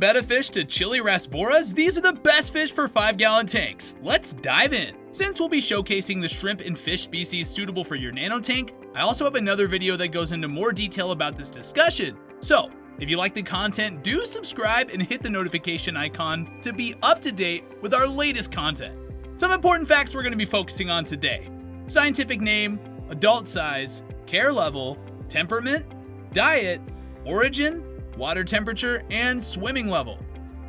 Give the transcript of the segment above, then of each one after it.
Betta Fish to chili Rasboras, these are the best fish for 5-gallon tanks. Let's dive in. Since we'll be showcasing the shrimp and fish species suitable for your nano tank, I also have another video that goes into more detail about this discussion. So, if you like the content, do subscribe and hit the notification icon to be up to date with our latest content. Some important facts we're going to be focusing on today: scientific name, adult size, care level, temperament, diet, origin, water temperature, and swimming level.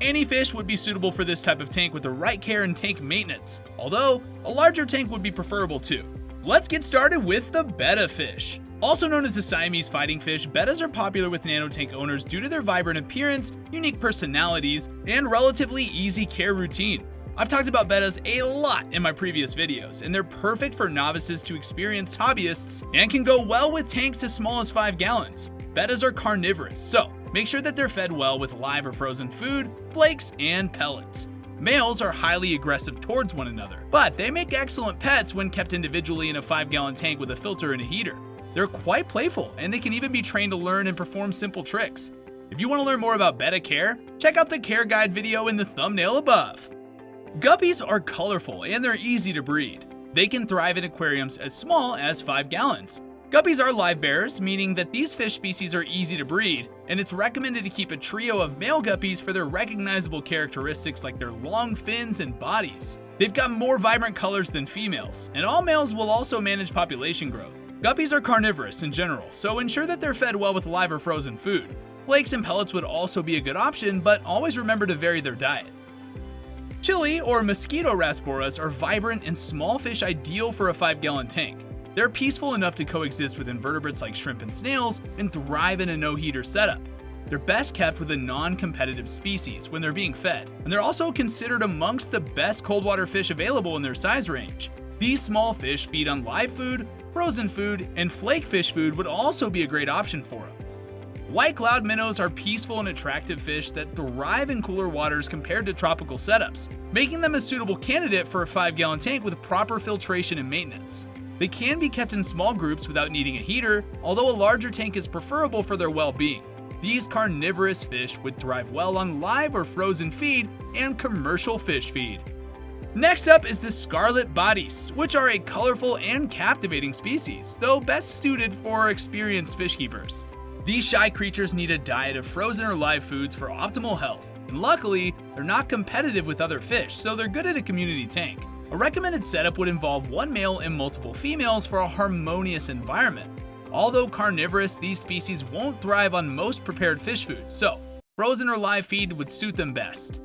Any fish would be suitable for this type of tank with the right care and tank maintenance, although a larger tank would be preferable too. Let's get started with the Betta fish. Also known as the Siamese fighting fish, bettas are popular with nanotank owners due to their vibrant appearance, unique personalities, and relatively easy care routine. I've talked about bettas a lot in my previous videos, and they're perfect for novices to experienced hobbyists and can go well with tanks as small as 5 gallons. Bettas are carnivorous, so make sure that they're fed well with live or frozen food, flakes, and pellets. Males are highly aggressive towards one another, but they make excellent pets when kept individually in a 5-gallon tank with a filter and a heater. They're quite playful, and they can even be trained to learn and perform simple tricks. If you want to learn more about betta care, check out the care guide video in the thumbnail above. Guppies are colorful and they're easy to breed. They can thrive in aquariums as small as 5 gallons. Guppies are livebearers, meaning that these fish species are easy to breed, and it's recommended to keep a trio of male guppies for their recognizable characteristics like their long fins and bodies. They've got more vibrant colors than females, and all males will also manage population growth. Guppies are carnivorous in general, so ensure that they're fed well with live or frozen food. Flakes and pellets would also be a good option, but always remember to vary their diet. Chili or mosquito rasboras are vibrant and small fish ideal for a 5-gallon tank. They're peaceful enough to coexist with invertebrates like shrimp and snails and thrive in a no-heater setup. They're best kept with a non-competitive species when they're being fed, and they're also considered amongst the best cold water fish available in their size range. These small fish feed on live food, frozen food, and flake fish food would also be a great option for them. White cloud minnows are peaceful and attractive fish that thrive in cooler waters compared to tropical setups, making them a suitable candidate for a 5-gallon tank with proper filtration and maintenance. They can be kept in small groups without needing a heater, although a larger tank is preferable for their well-being. These carnivorous fish would thrive well on live or frozen feed and commercial fish feed. Next up is the Scarlet Badis, which are a colorful and captivating species, though best suited for experienced fish keepers. These shy creatures need a diet of frozen or live foods for optimal health, and luckily, they're not competitive with other fish, so they're good at a community tank. A recommended setup would involve one male and multiple females for a harmonious environment. Although carnivorous, these species won't thrive on most prepared fish food, so frozen or live feed would suit them best.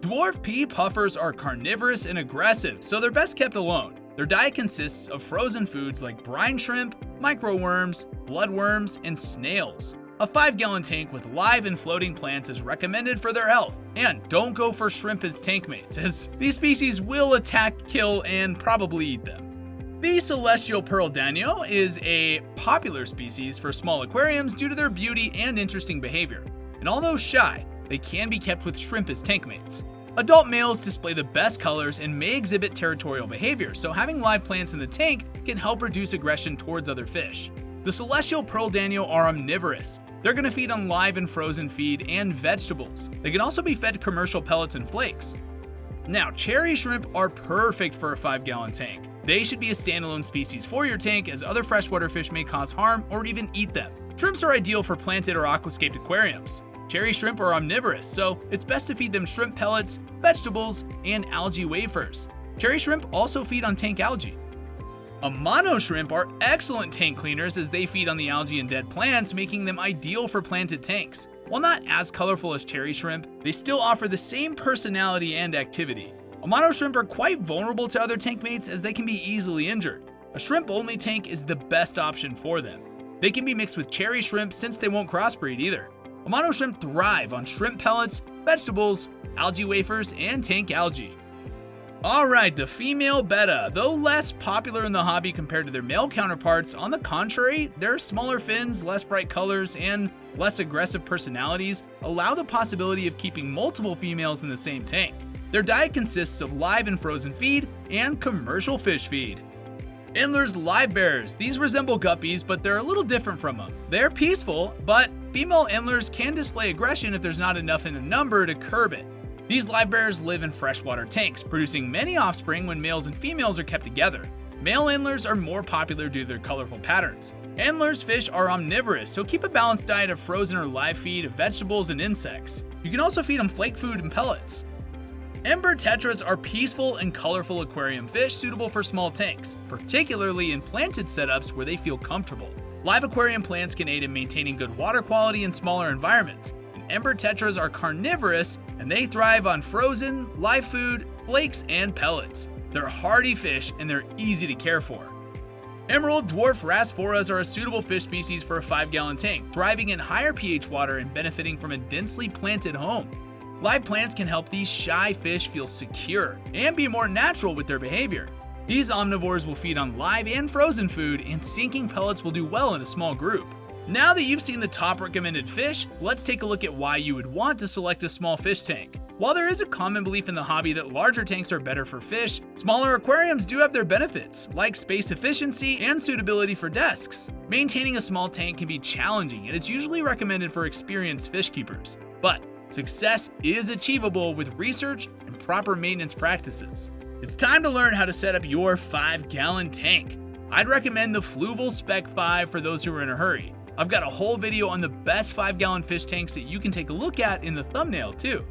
Dwarf pea puffers are carnivorous and aggressive, so they're best kept alone. Their diet consists of frozen foods like brine shrimp, microworms, bloodworms, and snails. A 5-gallon tank with live and floating plants is recommended for their health, and don't go for shrimp as tank mates, as these species will attack, kill, and probably eat them. The celestial pearl danio is a popular species for small aquariums due to their beauty and interesting behavior, and although shy, they can be kept with shrimp as tank mates. Adult males display the best colors and may exhibit territorial behavior, so having live plants in the tank can help reduce aggression towards other fish. The celestial pearl danio are omnivorous. They're going to feed on live and frozen feed and vegetables. They can also be fed commercial pellets and flakes. Now, cherry shrimp are perfect for a 5-gallon tank. They should be a standalone species for your tank, as other freshwater fish may cause harm or even eat them. Shrimps are ideal for planted or aquascaped aquariums. Cherry shrimp are omnivorous, so it's best to feed them shrimp pellets, vegetables, and algae wafers. Cherry shrimp also feed on tank algae. Amano shrimp are excellent tank cleaners as they feed on the algae and dead plants, making them ideal for planted tanks. While not as colorful as cherry shrimp, they still offer the same personality and activity. Amano shrimp are quite vulnerable to other tank mates as they can be easily injured. A shrimp-only tank is the best option for them. They can be mixed with cherry shrimp since they won't crossbreed either. Amano shrimp thrive on shrimp pellets, vegetables, algae wafers, and tank algae. Alright, the female betta. Though less popular in the hobby compared to their male counterparts, on the contrary, their smaller fins, less bright colors, and less aggressive personalities allow the possibility of keeping multiple females in the same tank. Their diet consists of live and frozen feed and commercial fish feed. Endler's Livebearers. These resemble guppies, but they're a little different from them. They're peaceful, but female Endlers can display aggression if there's not enough in a number to curb it. These Livebearers live in freshwater tanks, producing many offspring when males and females are kept together. Male Endlers are more popular due to their colorful patterns. Endlers fish are omnivorous, so keep a balanced diet of frozen or live feed of vegetables and insects. You can also feed them flake food and pellets. Ember Tetras are peaceful and colorful aquarium fish suitable for small tanks, particularly in planted setups where they feel comfortable. Live aquarium plants can aid in maintaining good water quality in smaller environments, and Ember Tetras are carnivorous and they thrive on frozen, live food, flakes, and pellets. They're hardy fish and they're easy to care for. Emerald dwarf Rasboras are a suitable fish species for a 5-gallon tank, thriving in higher pH water and benefiting from a densely planted home. Live plants can help these shy fish feel secure and be more natural with their behavior. These omnivores will feed on live and frozen food, and sinking pellets will do well in a small group. Now that you've seen the top recommended fish, let's take a look at why you would want to select a small fish tank. While there is a common belief in the hobby that larger tanks are better for fish, smaller aquariums do have their benefits, like space efficiency and suitability for desks. Maintaining a small tank can be challenging, and it's usually recommended for experienced fish keepers. But success is achievable with research and proper maintenance practices. It's time to learn how to set up your 5-gallon tank. I'd recommend the Fluval Spec 5 for those who are in a hurry. I've got a whole video on the best 5-gallon fish tanks that you can take a look at in the thumbnail too.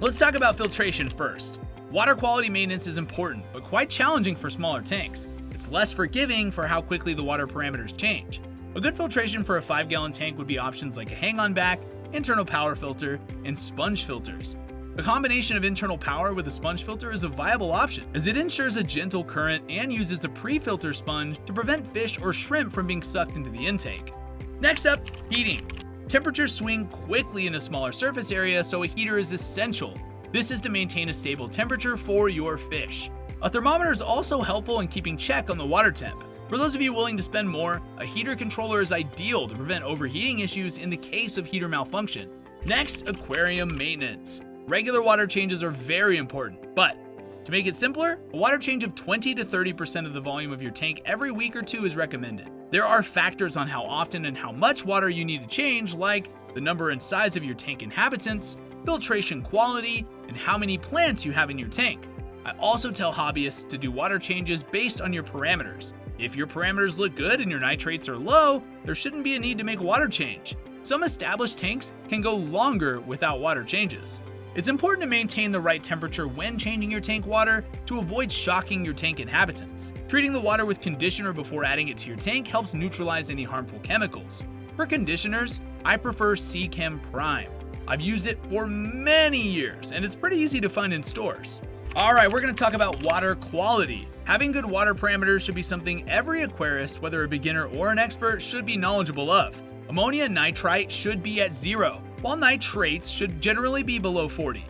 Let's talk about filtration first. Water quality maintenance is important, but quite challenging for smaller tanks. It's less forgiving for how quickly the water parameters change. A good filtration for a 5-gallon tank would be options like a hang-on back, internal power filter, and sponge filters. A combination of internal power with a sponge filter is a viable option, as it ensures a gentle current and uses a pre-filter sponge to prevent fish or shrimp from being sucked into the intake. Next up, heating. Temperatures swing quickly in a smaller surface area, so a heater is essential. This is to maintain a stable temperature for your fish. A thermometer is also helpful in keeping check on the water temp. For those of you willing to spend more, a heater controller is ideal to prevent overheating issues in the case of heater malfunction. Next, aquarium maintenance. Regular water changes are very important, but to make it simpler, a water change of 20 to 30% of the volume of your tank every week or two is recommended. There are factors on how often and how much water you need to change, like the number and size of your tank inhabitants, filtration quality, and how many plants you have in your tank. I also tell hobbyists to do water changes based on your parameters. If your parameters look good and your nitrates are low, there shouldn't be a need to make a water change. Some established tanks can go longer without water changes. It's important to maintain the right temperature when changing your tank water to avoid shocking your tank inhabitants. Treating the water with conditioner before adding it to your tank helps neutralize any harmful chemicals. For conditioners, I prefer Seachem Prime. I've used it for many years, and it's pretty easy to find in stores. Alright, we're going to talk about water quality. Having good water parameters should be something every aquarist, whether a beginner or an expert, should be knowledgeable of. Ammonia nitrite should be at 0, while nitrates should generally be below 40.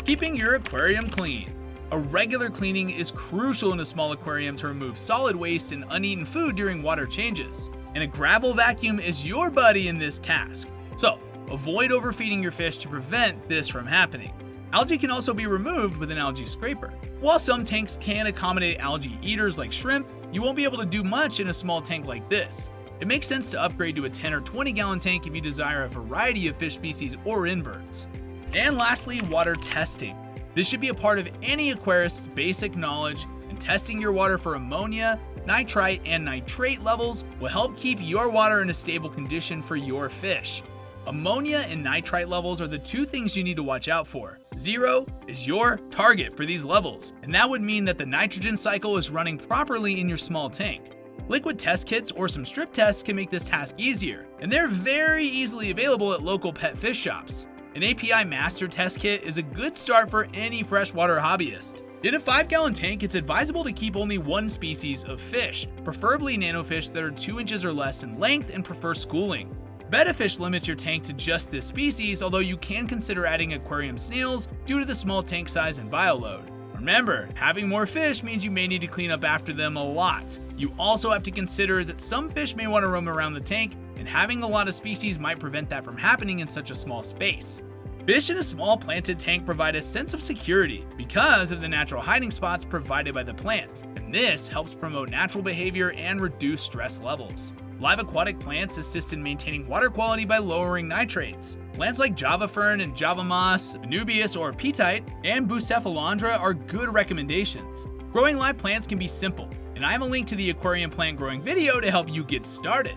Keeping your aquarium clean. A regular cleaning is crucial in a small aquarium to remove solid waste and uneaten food during water changes. And a gravel vacuum is your buddy in this task. So, avoid overfeeding your fish to prevent this from happening. Algae can also be removed with an algae scraper. While some tanks can accommodate algae eaters like shrimp, you won't be able to do much in a small tank like this. It makes sense to upgrade to a 10 or 20 gallon tank if you desire a variety of fish species or inverts. And lastly, water testing. This should be a part of any aquarist's basic knowledge, and testing your water for ammonia, nitrite, and nitrate levels will help keep your water in a stable condition for your fish. Ammonia and nitrite levels are the two things you need to watch out for. 0 is your target for these levels, and that would mean that the nitrogen cycle is running properly in your small tank. Liquid test kits or some strip tests can make this task easier, and they're very easily available at local pet fish shops. An API master test kit is a good start for any freshwater hobbyist. In a 5-gallon tank, it's advisable to keep only one species of fish, preferably nanofish that are 2 inches or less in length and prefer schooling. Betta Fish limits your tank to just this species, although you can consider adding aquarium snails due to the small tank size and bioload. Remember, having more fish means you may need to clean up after them a lot. You also have to consider that some fish may want to roam around the tank, and having a lot of species might prevent that from happening in such a small space. Fish in a small planted tank provide a sense of security because of the natural hiding spots provided by the plants, and this helps promote natural behavior and reduce stress levels. Live aquatic plants assist in maintaining water quality by lowering nitrates. Plants like Java Fern and Java Moss, Anubias or Petite, and Bucephalandra are good recommendations. Growing live plants can be simple, and I have a link to the aquarium plant growing video to help you get started.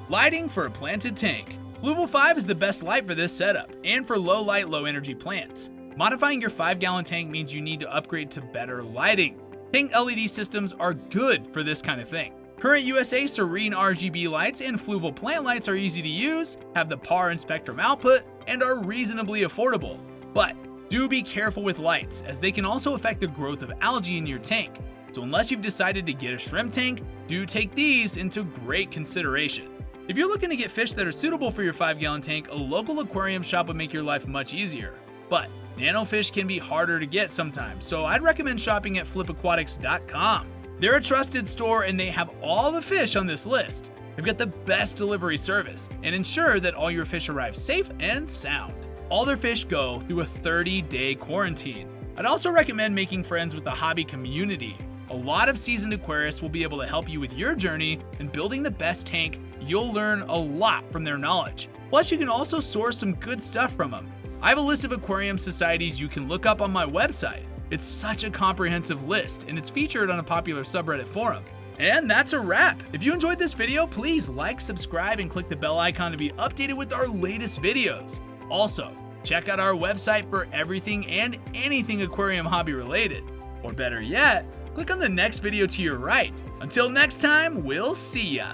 Lighting for a planted tank. Fluval 5 is the best light for this setup, and for low light, low energy plants. Modifying your 5-gallon tank means you need to upgrade to better lighting. Tank LED systems are good for this kind of thing. Current USA Serene RGB lights and Fluval plant lights are easy to use, have the PAR and spectrum output, and are reasonably affordable. But do be careful with lights, as they can also affect the growth of algae in your tank. So unless you've decided to get a shrimp tank, do take these into great consideration. If you're looking to get fish that are suitable for your 5-gallon tank, a local aquarium shop would make your life much easier. But nano fish can be harder to get sometimes, so I'd recommend shopping at flipaquatics.com. They're a trusted store and they have all the fish on this list. They've got the best delivery service and ensure that all your fish arrive safe and sound. All their fish go through a 30-day quarantine. I'd also recommend making friends with the hobby community. A lot of seasoned aquarists will be able to help you with your journey in building the best tank. You'll learn a lot from their knowledge. Plus, you can also source some good stuff from them. I have a list of aquarium societies you can look up on my website. It's such a comprehensive list, and it's featured on a popular subreddit forum. And that's a wrap. If you enjoyed this video, please like, subscribe, and click the bell icon to be updated with our latest videos. Also, check out our website for everything and anything aquarium hobby related. Or better yet, click on the next video to your right. Until next time, we'll see ya.